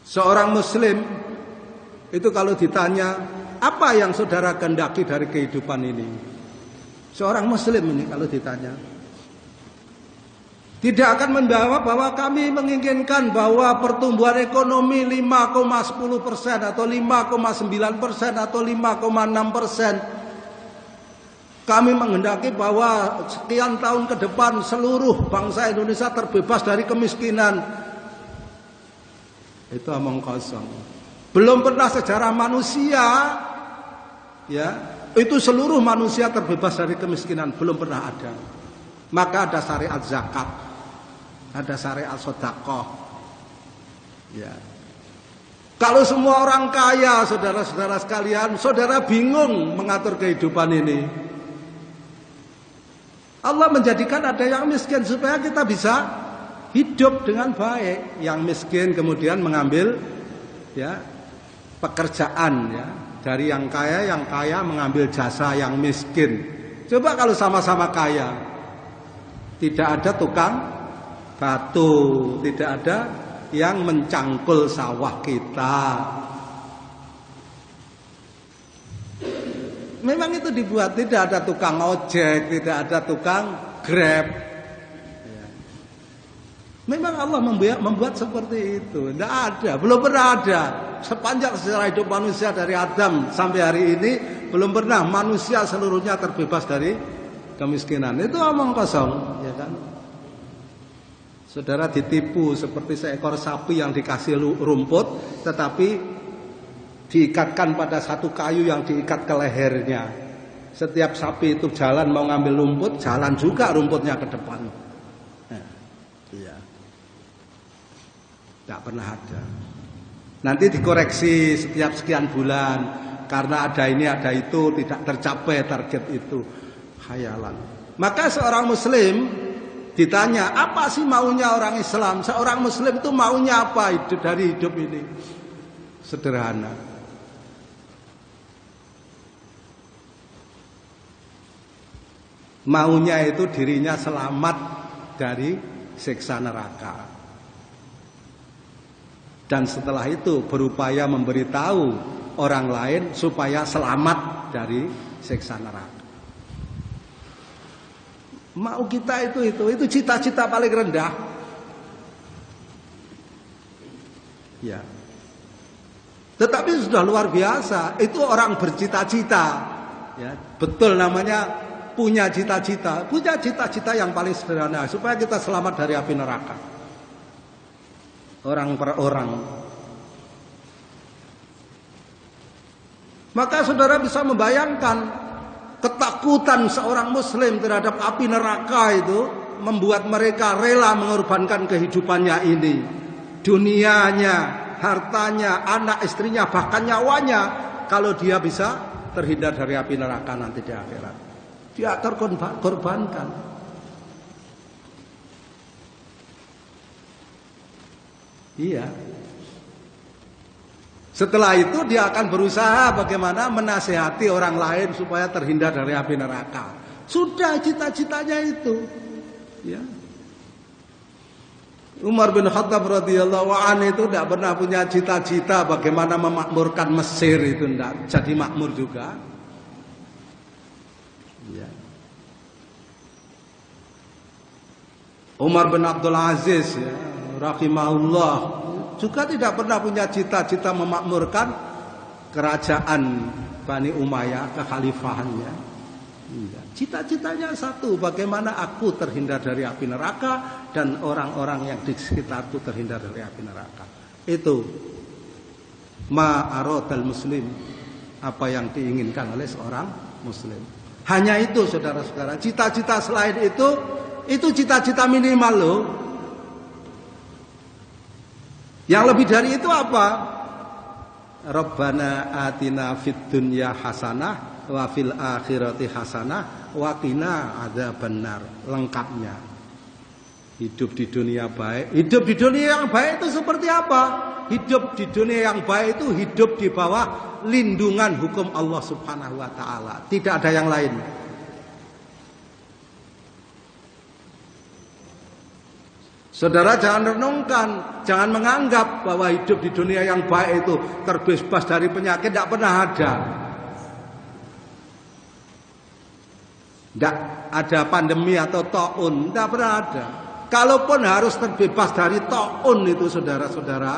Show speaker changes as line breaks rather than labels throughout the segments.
Seorang muslim itu kalau ditanya, apa yang saudara kehendaki dari kehidupan ini? Seorang muslim ini kalau ditanya, tidak akan menjawab bahwa kami menginginkan bahwa pertumbuhan ekonomi 5,10% atau 5,9% atau 5,6%. Kami menghendaki bahwa sekian tahun ke depan seluruh bangsa Indonesia terbebas dari kemiskinan. Itu omong kosong. Belum pernah sejarah manusia, ya, itu seluruh manusia terbebas dari kemiskinan, belum pernah ada. Maka ada syariat zakat, ada syariat sedekah. Ya. Kalau semua orang kaya, saudara-saudara sekalian, saudara bingung mengatur kehidupan ini. Allah menjadikan ada yang miskin supaya kita bisa hidup dengan baik. Yang miskin kemudian mengambil, ya, pekerjaan, ya, dari yang kaya mengambil jasa yang miskin. Coba kalau sama-sama kaya, tidak ada tukang batu, tidak ada yang mencangkul sawah kita. Memang itu dibuat, tidak ada tukang ojek, tidak ada tukang grab. Memang Allah membuat seperti itu. Tidak ada, belum pernah ada. Sepanjang sejarah hidup manusia dari Adam sampai hari ini, belum pernah manusia seluruhnya terbebas dari kemiskinan. Itu omong kosong, ya kan? Saudara ditipu seperti seekor sapi yang dikasih rumput, tetapi diikatkan pada satu kayu yang diikat ke lehernya. Setiap sapi itu jalan mau ngambil rumput, jalan juga rumputnya ke depan. Iya. Tidak pernah ada. Nanti dikoreksi setiap sekian bulan karena ada ini ada itu, tidak tercapai target itu. Khayalan. Maka seorang muslim ditanya, apa sih maunya orang Islam? Seorang muslim itu maunya apa dari hidup ini? Sederhana. Maunya itu dirinya selamat dari siksa neraka. Dan setelah itu berupaya memberitahu orang lain supaya selamat dari siksa neraka. Mau kita itu cita-cita paling rendah. Ya. Tetapi sudah luar biasa. Itu orang bercita-cita. Ya, betul namanya punya cita-cita. Punya cita-cita yang paling sederhana supaya kita selamat dari api neraka. Orang per orang. Maka saudara bisa membayangkan ketakutan seorang muslim terhadap api neraka itu membuat mereka rela mengorbankan kehidupannya ini, dunianya, hartanya, anak istrinya, bahkan nyawanya, kalau dia bisa terhindar dari api neraka nanti di akhirat. Dia terkorbankan. Iya. Setelah itu dia akan berusaha bagaimana menasihati orang lain supaya terhindar dari api neraka. Sudah cita-citanya itu. Ya. Umar bin Khattab radhiyallahu anhu itu tidak pernah punya cita-cita bagaimana memakmurkan Mesir, itu tidak jadi makmur juga. Ya. Umar bin Abdul Aziz, ya, rahimahullah, juga tidak pernah punya cita-cita memakmurkan kerajaan Bani Umayyah, kekhalifahannya. Cita-citanya satu, bagaimana aku terhindar dari api neraka dan orang-orang yang di sekitarku terhindar dari api neraka. Itu ma'aradal muslim, apa yang diinginkan oleh seorang muslim. Hanya itu saudara-saudara. Cita-cita selain itu cita-cita minimal loh. Yang lebih dari itu apa? Rabbana atina fid dunya hasanah wa fil akhirati hasanah wa qina adzabannar. Lengkapnya. Hidup di dunia baik. Hidup di dunia yang baik itu seperti apa? Hidup di dunia yang baik itu hidup di bawah lindungan hukum Allah Subhanahu wa taala. Tidak ada yang lain. Saudara jangan renungkan, jangan menganggap bahwa hidup di dunia yang baik itu terbebas dari penyakit, tidak pernah ada. Tidak ada pandemi atau taun, tidak pernah ada. Kalaupun harus terbebas dari taun itu saudara-saudara,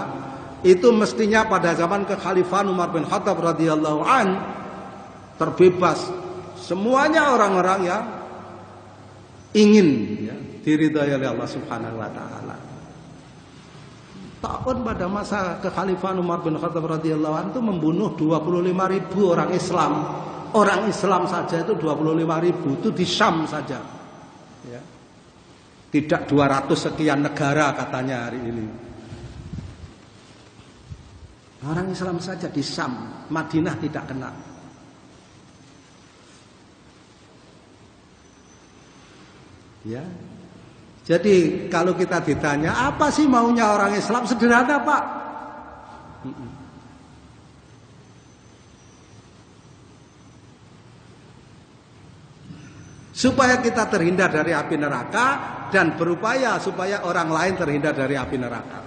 itu mestinya pada zaman kekhalifahan Umar bin Khattab radhiyallahu an terbebas semuanya orang-orang yang ingin ya, diridhai oleh Allah Subhanahu wa taala. Taun pada masa kekhalifahan Umar bin Khattab radhiyallahu anhu itu membunuh 25.000 orang Islam. Orang Islam saja itu 25.000, itu di Syam saja. Ya. Tidak 200 sekian negara katanya hari ini. Orang Islam saja di Syam, Madinah tidak kena. Ya. Jadi kalau kita ditanya apa sih maunya orang Islam, sederhana Pak. Supaya kita terhindar dari api neraka dan berupaya supaya orang lain terhindar dari api neraka.